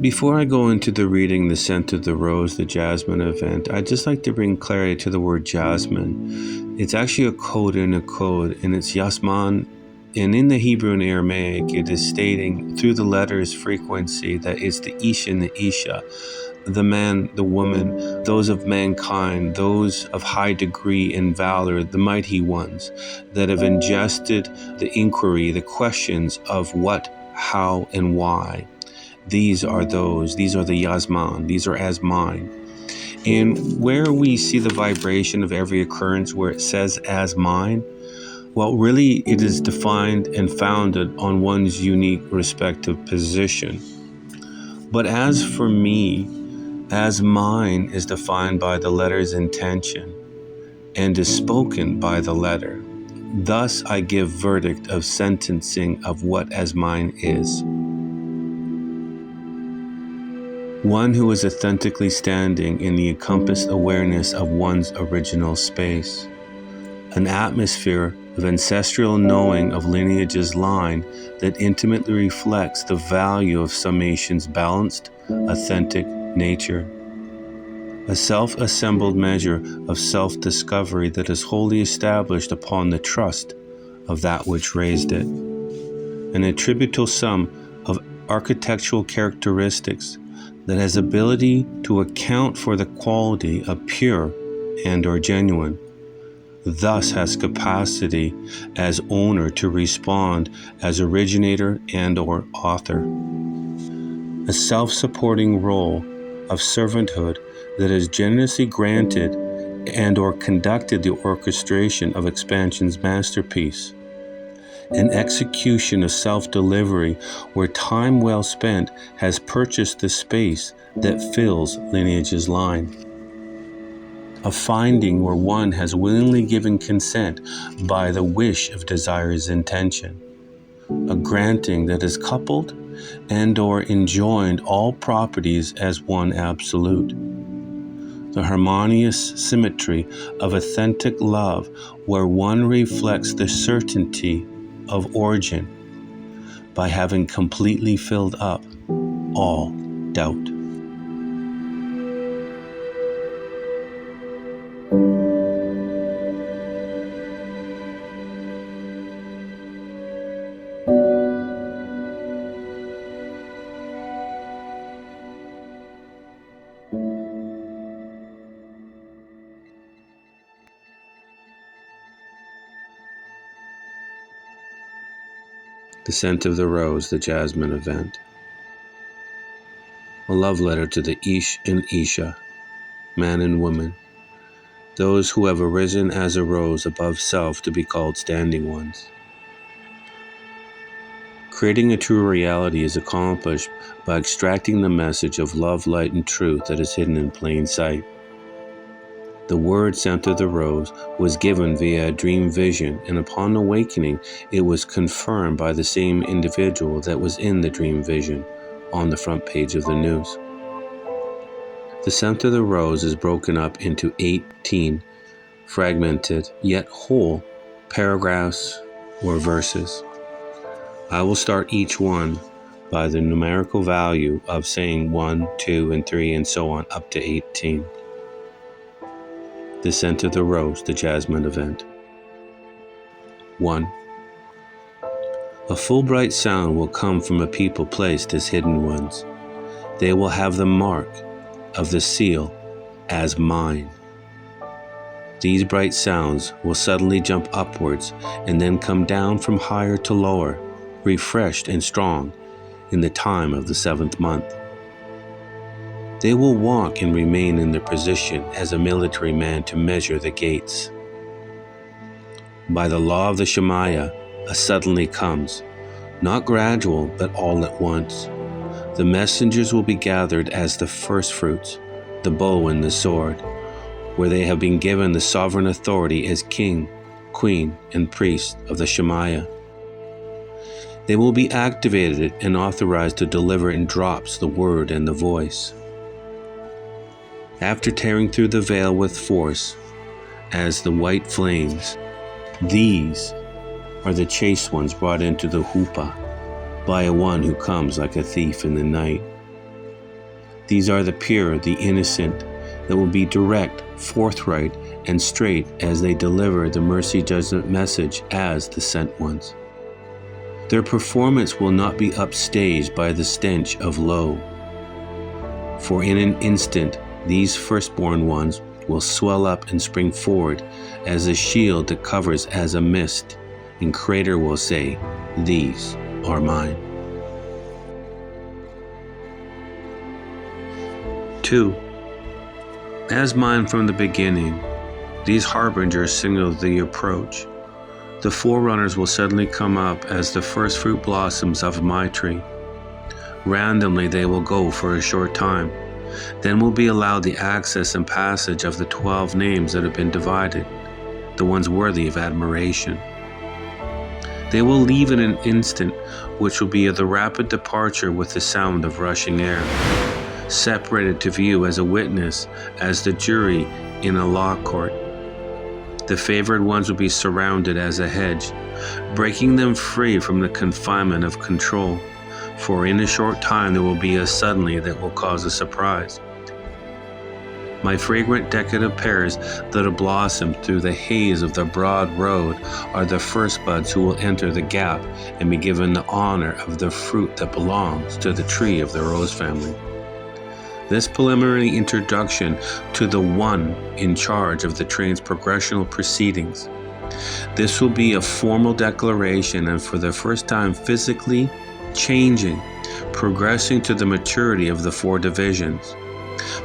Before I go into the reading The Scent of the Rose, the Jasmine event, I'd just like to bring clarity to the word jasmine. It's actually a code in a code, and it's Yasman. And in the Hebrew and Aramaic, it is stating through the letters frequency that it's the Ish and the Isha, the man, the woman, those of mankind, those of high degree and valor, the mighty ones that have ingested the inquiry, the questions of what, how, and why. These are the Yasman, these are as mine. And where we see the vibration of every occurrence where it says as mine, well, really it is defined and founded on one's unique respective position. But as for me, as mine is defined by the letter's intention and is spoken by the letter. Thus I give verdict of sentencing of what as mine is. One who is authentically standing in the encompassed awareness of one's original space. An atmosphere of ancestral knowing of lineage's line that intimately reflects the value of summation's balanced, authentic nature. A self-assembled measure of self-discovery that is wholly established upon the trust of that which raised it. An attributable sum of architectural characteristics that has ability to account for the quality of pure and or genuine, thus has capacity as owner to respond as originator and or author. A self-supporting role of servanthood that has generously granted and or conducted the orchestration of expansion's masterpiece. An execution of self-delivery where time well spent has purchased the space that fills lineage's line. A finding where one has willingly given consent by the wish of desire's intention. A granting that has coupled and or enjoined all properties as one absolute. The harmonious symmetry of authentic love where one reflects the certainty of origin by having completely filled up all doubt. The Scent of the Rose, the Jasmine event. A love letter to the Ish and Isha, man and woman, those who have arisen as a rose above self to be called standing ones. Creating a true reality is accomplished by extracting the message of love, light, and truth that is hidden in plain sight. The word scent of the rose was given via a dream vision, and upon awakening, it was confirmed by the same individual that was in the dream vision on the front page of the news. The scent of the rose is broken up into 18 fragmented yet whole paragraphs or verses. I will start each one by the numerical value of saying 1, 2, and 3, and so on up to 18. The scent of the rose, the Jasmine event. 1. A full bright sound will come from a people placed as hidden ones. They will have the mark of the seal as mine. These bright sounds will suddenly jump upwards and then come down from higher to lower, refreshed and strong in the time of the 7th month. They will walk and remain in their position as a military man to measure the gates. By the law of the Shemaiah, a suddenly comes, not gradual, but all at once. The messengers will be gathered as the first fruits, the bow and the sword, where they have been given the sovereign authority as king, queen, and priest of the Shemaiah. They will be activated and authorized to deliver in drops the word and the voice. After tearing through the veil with force, as the white flames, these are the chaste ones brought into the huppah by a one who comes like a thief in the night. These are the pure, the innocent, that will be direct, forthright, and straight as they deliver the mercy judgment message as the sent ones. Their performance will not be upstaged by the stench of low. For in an instant, these firstborn ones will swell up and spring forward as a shield that covers as a mist, and Creator will say, "These are mine." 2. As mine from the beginning, these harbingers signal the approach. The forerunners will suddenly come up as the first fruit blossoms of my tree. Randomly they will go for a short time. Then will be allowed the access and passage of the 12 names that have been divided, the ones worthy of admiration. They will leave in an instant, which will be of the rapid departure with the sound of rushing air, separated to view as a witness, as the jury in a law court. The favored ones will be surrounded as a hedge, breaking them free from the confinement of control. For in a short time there will be a suddenly that will cause a surprise. My fragrant decadent pears that have blossomed through the haze of the broad road are the first buds who will enter the gap and be given the honor of the fruit that belongs to the tree of the rose family. This preliminary introduction to the one in charge of the train's progressional proceedings. This will be a formal declaration and for the first time physically changing, progressing to the maturity of the 4 divisions,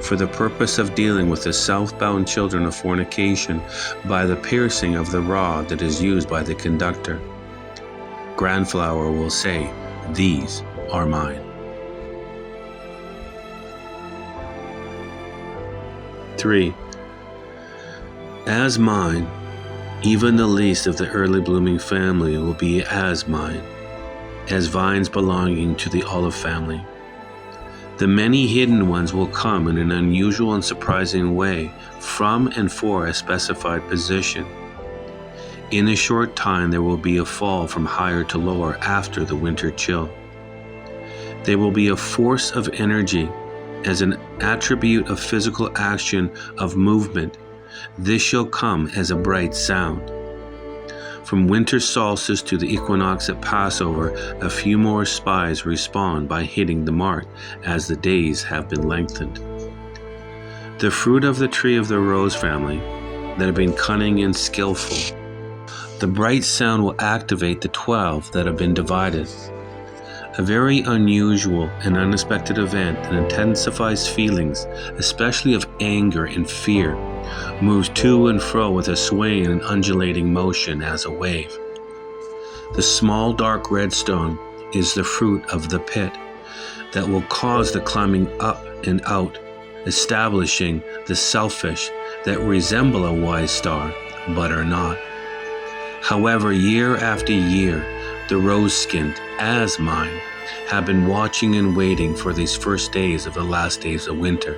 for the purpose of dealing with the southbound children of fornication by the piercing of the rod that is used by the conductor. Grandflower will say, "These are mine." 3. As mine, even the least of the early blooming family will be as mine, as vines belonging to the olive family. The many hidden ones will come in an unusual and surprising way from and for a specified position. In a short time there will be a fall from higher to lower after the winter chill. There will be a force of energy as an attribute of physical action of movement. This shall come as a bright sound. From winter solstice to the equinox at Passover, a few more spies respond by hitting the mark as the days have been lengthened. The fruit of the tree of the rose family that have been cunning and skillful. The bright sound will activate the 12 that have been divided. A very unusual and unexpected event that intensifies feelings, especially of anger and fear, moves to and fro with a swaying and undulating motion as a wave. The small dark red stone is the fruit of the pit that will cause the climbing up and out establishing the selfish that resemble a wise star, but are not. However, year after year, the rose-skinned, as mine, have been watching and waiting for these first days of the last days of winter.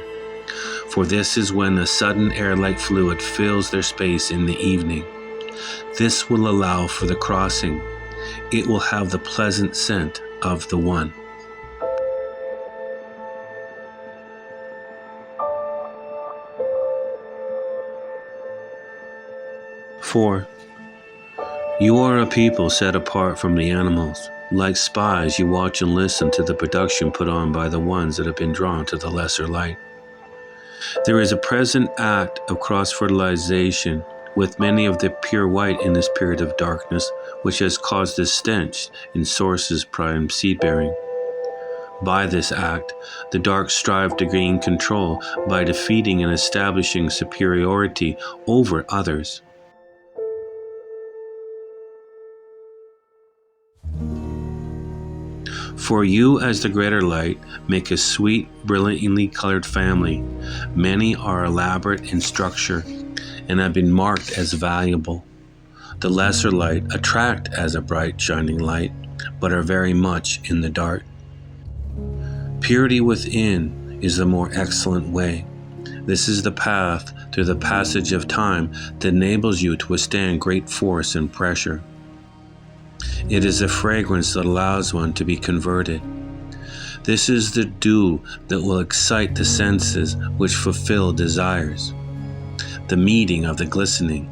For this is when a sudden air-like fluid fills their space in the evening. This will allow for the crossing. It will have the pleasant scent of the one. 4. You are a people set apart from the animals. Like spies, you watch and listen to the production put on by the ones that have been drawn to the lesser light. There is a present act of cross-fertilization with many of the pure white in this period of darkness, which has caused a stench in sources prime seed-bearing. By this act, the dark strive to gain control by defeating and establishing superiority over others. For you, as the greater light, make a sweet, brilliantly colored family. Many are elaborate in structure and have been marked as valuable. The lesser light attract as a bright, shining light, but are very much in the dark. Purity within is the more excellent way. This is the path through the passage of time that enables you to withstand great force and pressure. It is a fragrance that allows one to be converted. This is the dew that will excite the senses which fulfill desires. The meeting of the glistening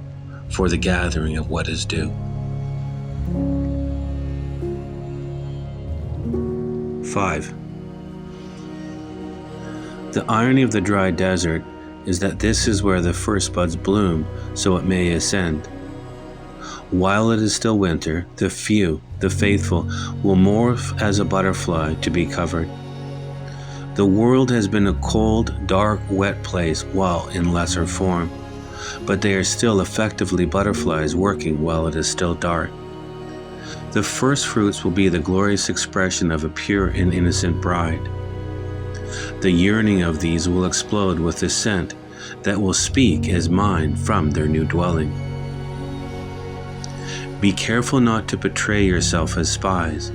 for the gathering of what is due. 5. The irony of the dry desert is that this is where the first buds bloom, so it may ascend. While it is still winter, the few, the faithful, will morph as a butterfly to be covered. The world has been a cold, dark, wet place while in lesser form, but they are still effectively butterflies working while it is still dark. The first fruits will be the glorious expression of a pure and innocent bride. The yearning of these will explode with a scent that will speak as mine from their new dwelling. Be careful not to betray yourself as spies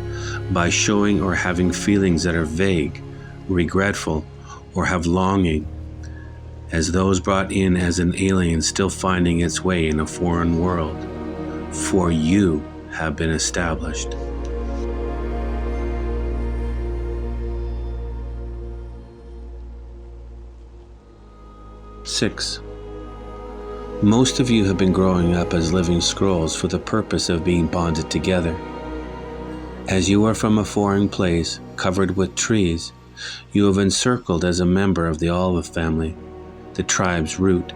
by showing or having feelings that are vague, regretful, or have longing, as those brought in as an alien still finding its way in a foreign world, for you have been established. Six. Most of you have been growing up as living scrolls for the purpose of being bonded together. As you are from a foreign place, covered with trees, you have encircled as a member of the olive family, the tribe's root.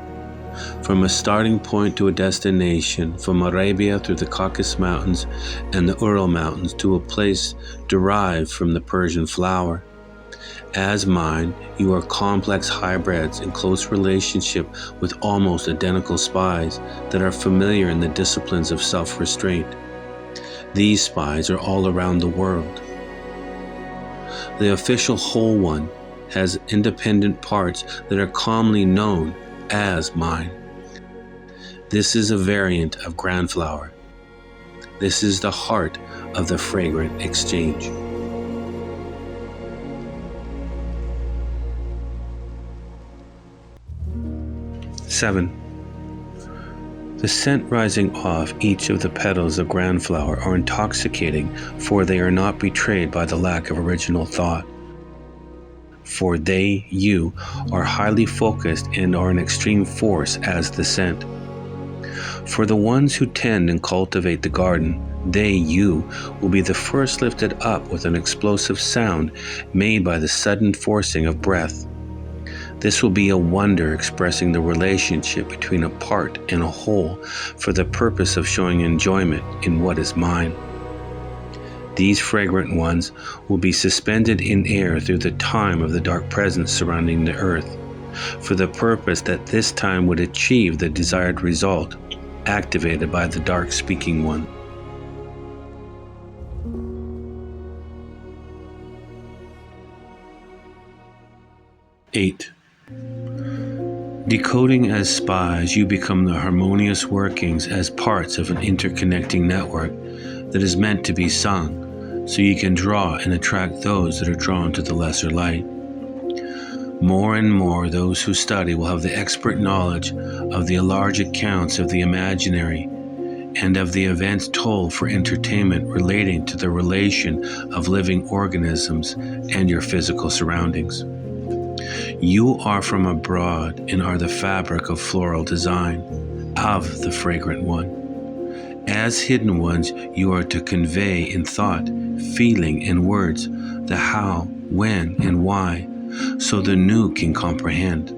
From a starting point to a destination, from Arabia through the Caucasus Mountains and the Ural Mountains to a place derived from the Persian flower. As mine, you are complex hybrids in close relationship with almost identical spies that are familiar in the disciplines of self-restraint. These spies are all around the world. The official whole one has independent parts that are commonly known as mine. This is a variant of Grandflower. This is the heart of the fragrant exchange. 7. The scent rising off each of the petals of Grandflower are intoxicating, for they are not betrayed by the lack of original thought. For they, you, are highly focused and are an extreme force as the scent. For the ones who tend and cultivate the garden, they, you, will be the first lifted up with an explosive sound made by the sudden forcing of breath. This will be a wonder expressing the relationship between a part and a whole for the purpose of showing enjoyment in what is mine. These fragrant ones will be suspended in air through the time of the dark presence surrounding the earth, for the purpose that this time would achieve the desired result, activated by the dark speaking one. 8. Decoding as spies, you become the harmonious workings as parts of an interconnecting network that is meant to be sung, so you can draw and attract those that are drawn to the lesser light. More and more, those who study will have the expert knowledge of the large accounts of the imaginary and of the events told for entertainment relating to the relation of living organisms and your physical surroundings. You are from abroad and are the fabric of floral design, of the fragrant one. As hidden ones, you are to convey in thought, feeling, and words the how, when, and why, so the new can comprehend.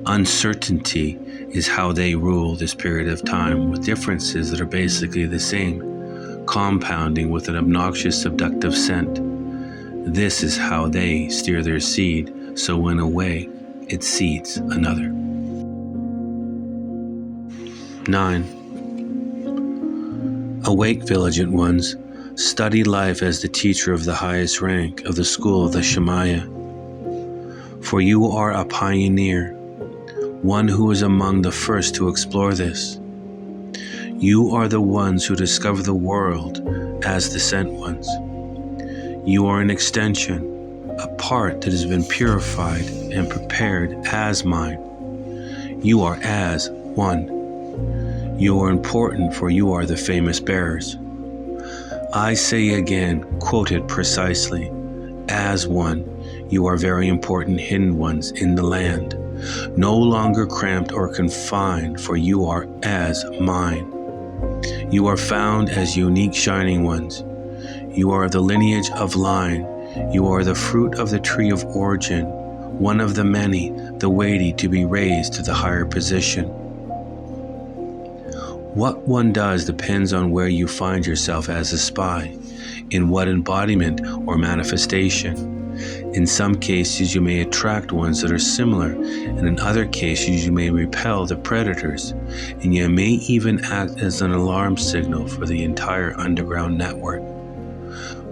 Uncertainty is how they rule this period of time, with differences that are basically the same, compounding with an obnoxious seductive scent. This is how they steer their seed, so when away, it seeds another. 9. Awake, vigilant ones, study life as the teacher of the highest rank of the school of the Shemaya. For you are a pioneer, one who is among the first to explore this. You are the ones who discover the world as the sent ones. You are an extension, a part that has been purified and prepared as mine. You are as one. You are important, for you are the famous bearers. I say again, quoted precisely, as one, you are very important hidden ones in the land, no longer cramped or confined, for you are as mine. You are found as unique shining ones. You are the lineage of line. You are the fruit of the tree of origin, one of the many, the weighty to be raised to the higher position. What one does depends on where you find yourself as a spy, in what embodiment or manifestation. In some cases, you may attract ones that are similar, and in other cases, you may repel the predators, and you may even act as an alarm signal for the entire underground network.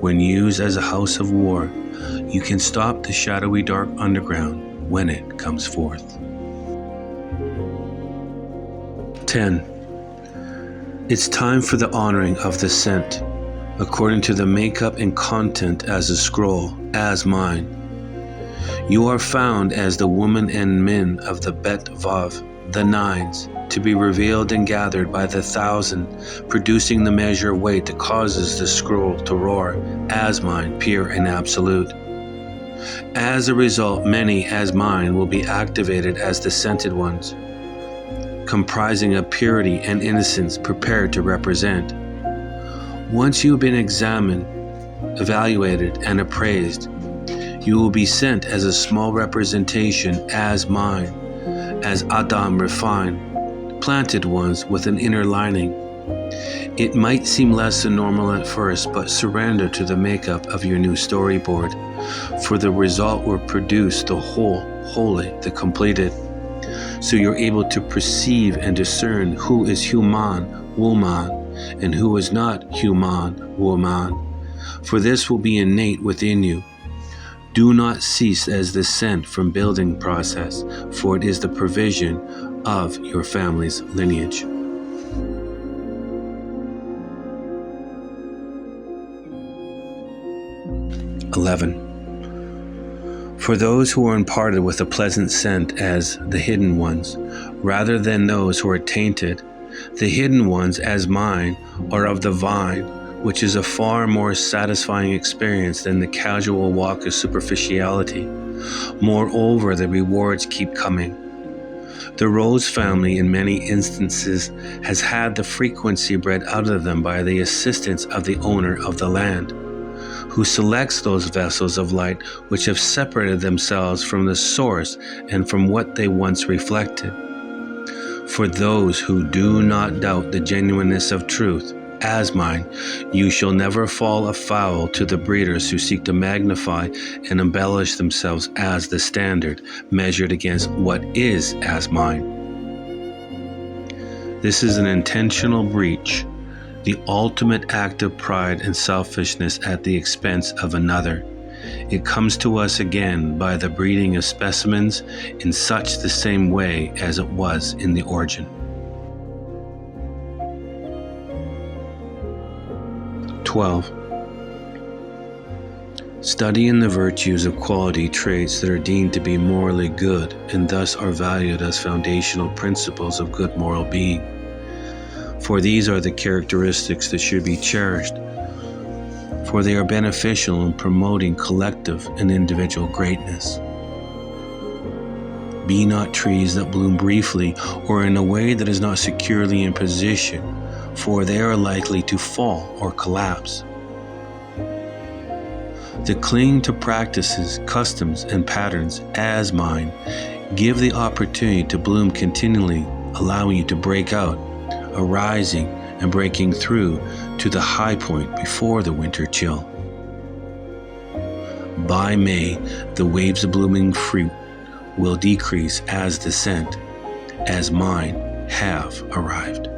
When used as a house of war, you can stop the shadowy dark underground when it comes forth. 10. It's time for the honoring of the sent, according to the makeup and content as a scroll, as mine. You are found as the woman and men of the Bet Vav, the nines, to be revealed and gathered by the 1,000, producing the measure of weight that causes the scroll to roar, as mine, pure and absolute. As a result, many as mine will be activated as the scented ones, comprising of purity and innocence prepared to represent. Once you have been examined, evaluated, and appraised, you will be sent as a small representation as mine, as Adam refined, planted ones with an inner lining. It might seem less than normal at first, but surrender to the makeup of your new storyboard, for the result will produce the whole, wholly, the completed. So you're able to perceive and discern who is human, woman, and who is not human, woman. For this will be innate within you. Do not cease as the scent from building process, for it is the provision of your family's lineage. 11. For those who are imparted with a pleasant scent as the hidden ones, rather than those who are tainted, the hidden ones as mine are of the vine, which is a far more satisfying experience than the casual walk of superficiality. Moreover, the rewards keep coming. The Rose family in many instances has had the frequency bred out of them by the assistance of the owner of the land, who selects those vessels of light which have separated themselves from the source and from what they once reflected. For those who do not doubt the genuineness of truth, as mine, you shall never fall afoul to the breeders who seek to magnify and embellish themselves as the standard, measured against what is as mine. This is an intentional breach, the ultimate act of pride and selfishness at the expense of another, It comes to us again by the breeding of specimens in such the same way as it was in the origin. 12. Study in the virtues of quality traits that are deemed to be morally good and thus are valued as foundational principles of good moral being. For these are the characteristics that should be cherished, for they are beneficial in promoting collective and individual greatness. Be not trees that bloom briefly or in a way that is not securely in position, for they are likely to fall or collapse. To cling to practices, customs, and patterns as mine give the opportunity to bloom continually, allowing you to break out, arising and breaking through to the high point before the winter chill. By May, the waves of blooming fruit will decrease as the scent, as mine have arrived.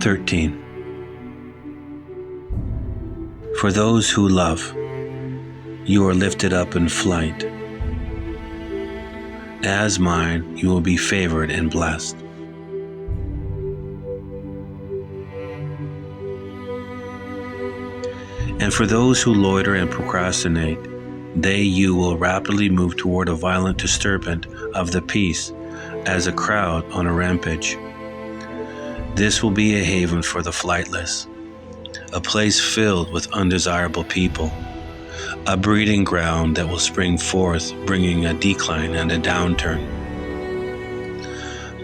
"13. For those who love, you are lifted up in flight. As mine, you will be favored and blessed. And for those who loiter and procrastinate, you will rapidly move toward a violent disturbance of the peace as a crowd on a rampage. This will be a haven for the flightless, a place filled with undesirable people, a breeding ground that will spring forth, bringing a decline and a downturn.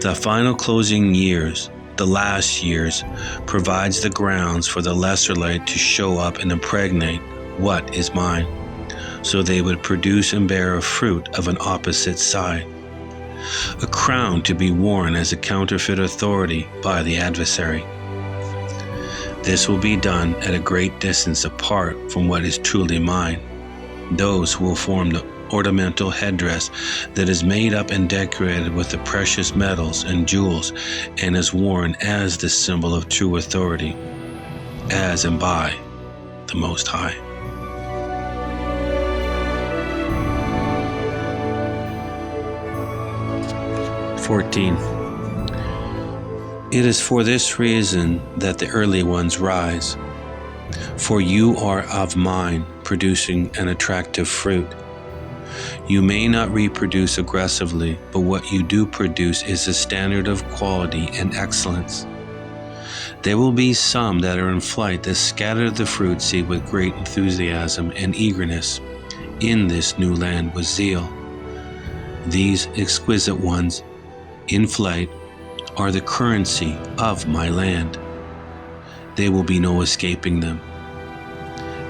The final closing years, the last years, provides the grounds for the lesser light to show up and impregnate what is mine, so they would produce and bear a fruit of an opposite side. A crown to be worn as a counterfeit authority by the adversary. This will be done at a great distance apart from what is truly mine. Those who will form the ornamental headdress that is made up and decorated with the precious metals and jewels and is worn as the symbol of true authority, as and by the Most High. 14. It is for this reason that the early ones rise. For you are of mine, producing an attractive fruit. You may not reproduce aggressively, but what you do produce is a standard of quality and excellence. There will be some that are in flight that scatter the fruit seed with great enthusiasm and eagerness in this new land with zeal. These exquisite ones in flight are the currency of my land. There will be no escaping them.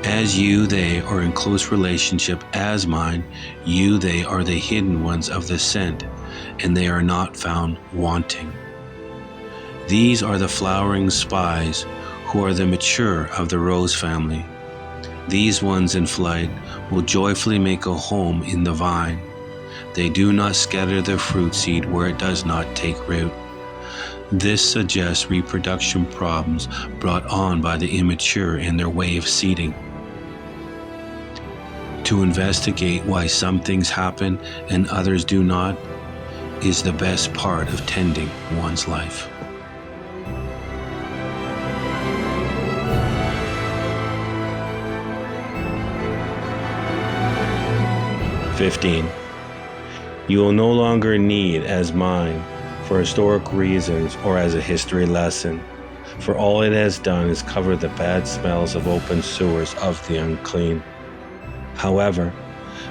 As they are in close relationship as mine, they are the hidden ones of the scent, and they are not found wanting. These are the flowering spies who are the mature of the rose family. These ones in flight will joyfully make a home in the vine. They do not scatter their fruit seed where it does not take root. This suggests reproduction problems brought on by the immature in their way of seeding. To investigate why some things happen and others do not is the best part of tending one's life. "15. You will no longer need as mine, for historic reasons or as a history lesson, for all it has done is cover the bad smells of open sewers of the unclean. However,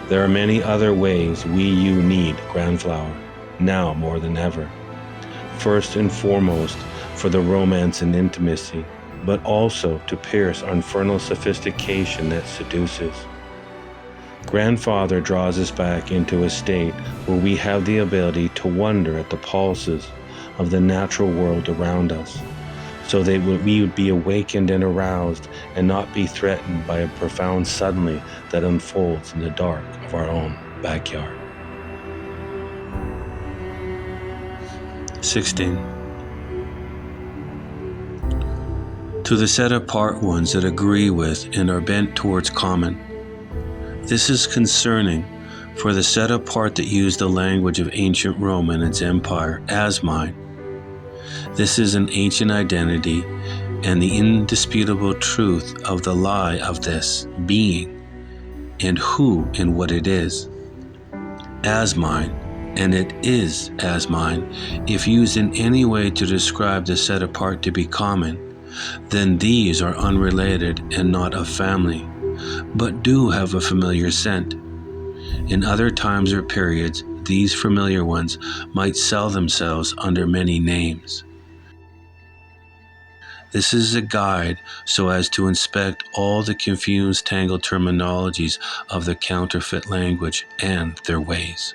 there are many other ways you need Grand Flower, now more than ever. First and foremost, for the romance and intimacy, but also to pierce our infernal sophistication that seduces. Grandfather draws us back into a state where we have the ability to wonder at the pulses of the natural world around us, so that we would be awakened and aroused and not be threatened by a profound suddenly that unfolds in the dark of our own backyard. 16. To the set-apart ones that agree with and are bent towards common. This is concerning for the set-apart that use the language of ancient Rome and its empire as mine. This is an ancient identity and the indisputable truth of the lie of this being and who and what it is. As mine, and it is as mine, if used in any way to describe the set apart to be common, then these are unrelated and not of family, but do have a familiar scent. In other times or periods, these familiar ones might sell themselves under many names. This is a guide so as to inspect all the confused, tangled terminologies of the counterfeit language and their ways.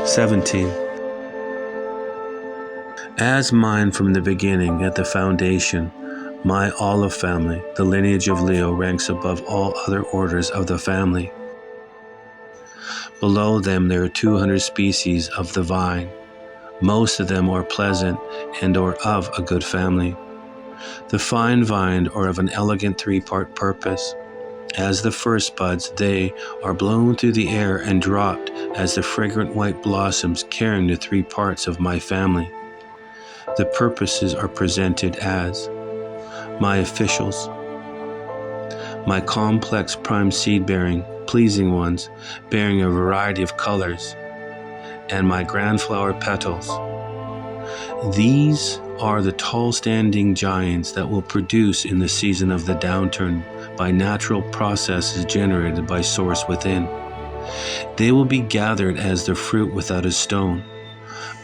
"17. As mine from the beginning at the foundation, my olive family, the lineage of Leo, ranks above all other orders of the family. Below them there are 200 species of the vine. Most of them are pleasant and or of a good family. The fine vine are of an elegant three-part purpose. As the first buds, they are blown through the air and dropped as the fragrant white blossoms carrying the three parts of my family. The purposes are presented as my officials, my complex prime seed-bearing, pleasing ones, bearing a variety of colors, and my grand flower petals. These are the tall standing giants that will produce in the season of the downturn by natural processes generated by source within. They will be gathered as the fruit without a stone.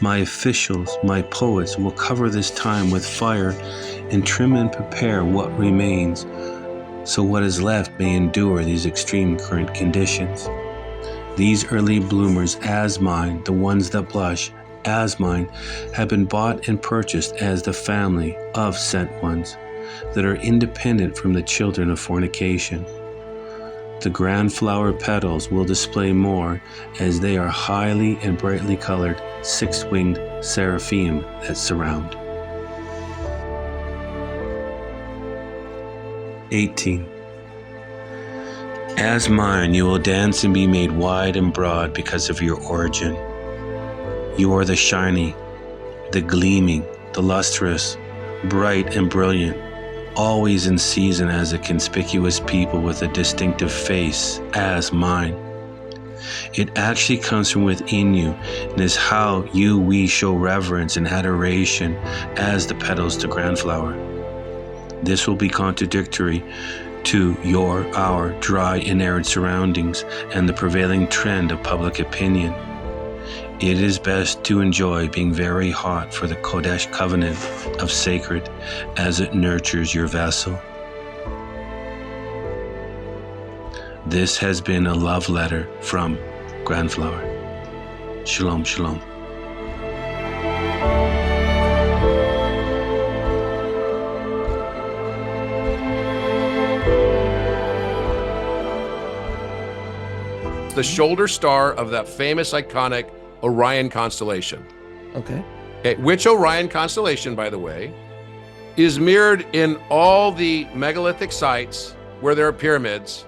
My officials, my poets, will cover this time with fire and trim and prepare what remains, so what is left may endure these extreme current conditions. These early bloomers as mine, the ones that blush as mine, have been bought and purchased as the family of sent ones that are independent from the children of fornication. The grand flower petals will display more, as they are highly and brightly colored six-winged seraphim that surround. 18. As mine, you will dance and be made wide and broad because of your origin. You are the shiny, the gleaming, the lustrous, bright and brilliant, always in season as a conspicuous people with a distinctive face, as mine. It actually comes from within you and is how we show reverence and adoration as the petals to grand flower. This will be contradictory to our dry and arid surroundings and the prevailing trend of public opinion. It is best to enjoy being very hot for the Kodesh covenant of sacred as it nurtures your vessel. This has been a love letter from Grand Flower. Shalom, shalom. The shoulder star of that famous, iconic Orion constellation. Okay. Which Orion constellation, by the way, is mirrored in all the megalithic sites where there are pyramids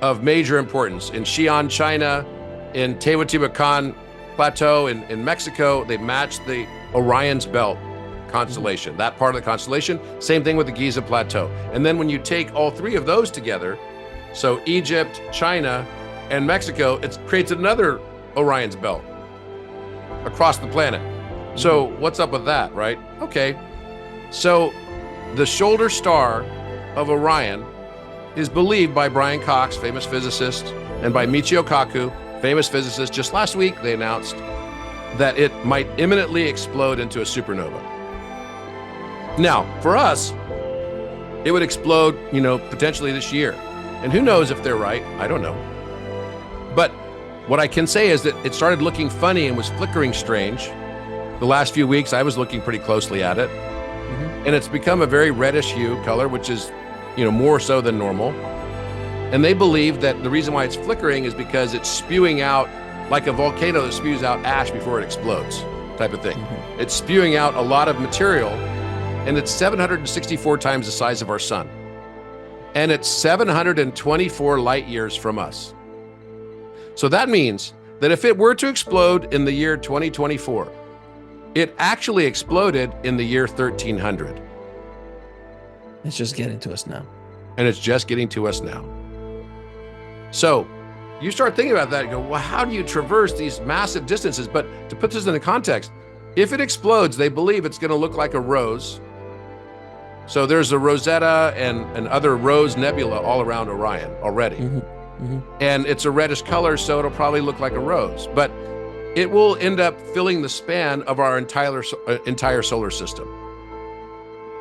of major importance. In Xi'an, China, in Teotihuacan Plateau in Mexico, they match the Orion's belt constellation, that part of the constellation. Same thing with the Giza Plateau. And then when you take all three of those together, so Egypt, China, and Mexico, it creates another Orion's belt across the planet. So what's up with that, right? Okay, so the shoulder star of Orion is believed by Brian Cox, famous physicist, and by Michio Kaku, famous physicist. Just last week, they announced that it might imminently explode into a supernova. Now, for us, it would explode, potentially this year. And who knows if they're right? I don't know. But what I can say is that it started looking funny and was flickering strange. The last few weeks, I was looking pretty closely at it. And it's become a very reddish hue color, which is, more so than normal. And they believe that the reason why it's flickering is because it's spewing out like a volcano that spews out ash before it explodes, type of thing. It's spewing out a lot of material, and it's 764 times the size of our sun. And it's 724 light years from us. So that means that if it were to explode in the year 2024, it actually exploded in the year 1300. It's just getting to us now. And it's just getting to us now. So you start thinking about that and go, well, how do you traverse these massive distances? But to put this into context, if it explodes, they believe it's going to look like a rose. So there's a Rosetta and other rose nebula all around Orion already. And it's a reddish color, so it'll probably look like a rose. But it will end up filling the span of our entire solar system.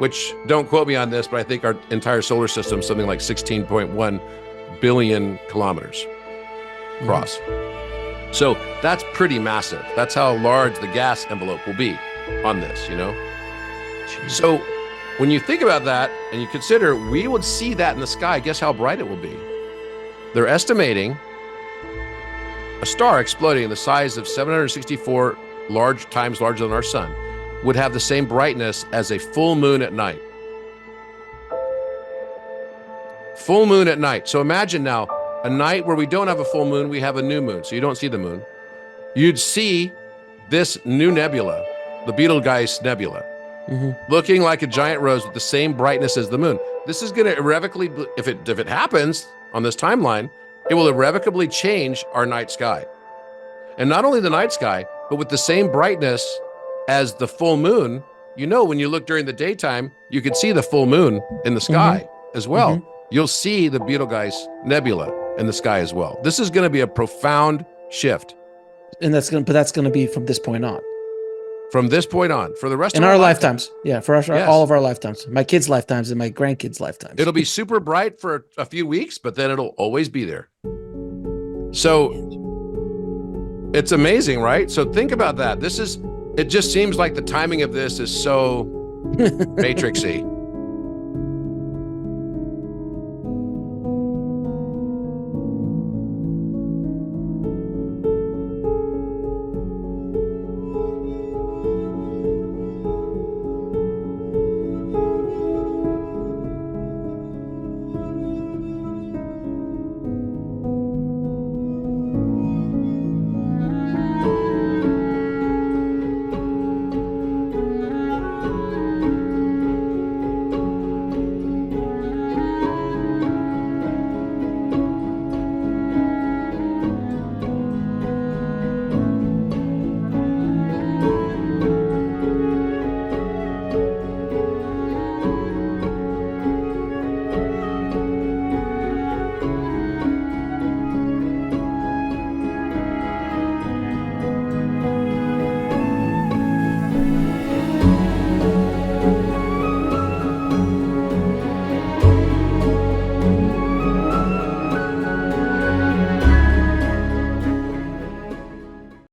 Which, don't quote me on this, but I think our entire solar system is something like 16.1 billion kilometers across. So that's pretty massive. That's how large the gas envelope will be on this, So when you think about that and you consider we would see that in the sky, guess how bright it will be? They're estimating a star exploding the size of 764 times larger than our sun would have the same brightness as a full moon at night. Full moon at night. So imagine now, a night where we don't have a full moon, we have a new moon, so you don't see the moon. You'd see this new nebula, the Betelgeuse Nebula, looking like a giant rose with the same brightness as the moon. This is going to irrevocably, if it happens on this timeline, it will irrevocably change our night sky. And not only the night sky, but with the same brightness as the full moon. When you look during the daytime, you can see the full moon in the sky as well. You'll see the Betelgeuse Nebula in the sky as well. This is going to be a profound shift. And that's going to be from this point on. From this point on, for the rest of our lifetimes. Yeah, for all of our lifetimes. My kids' lifetimes and my grandkids' lifetimes. It'll be super bright for a few weeks, but then it'll always be there. So it's amazing, right? So think about that. It just seems like the timing of this is so matrixy.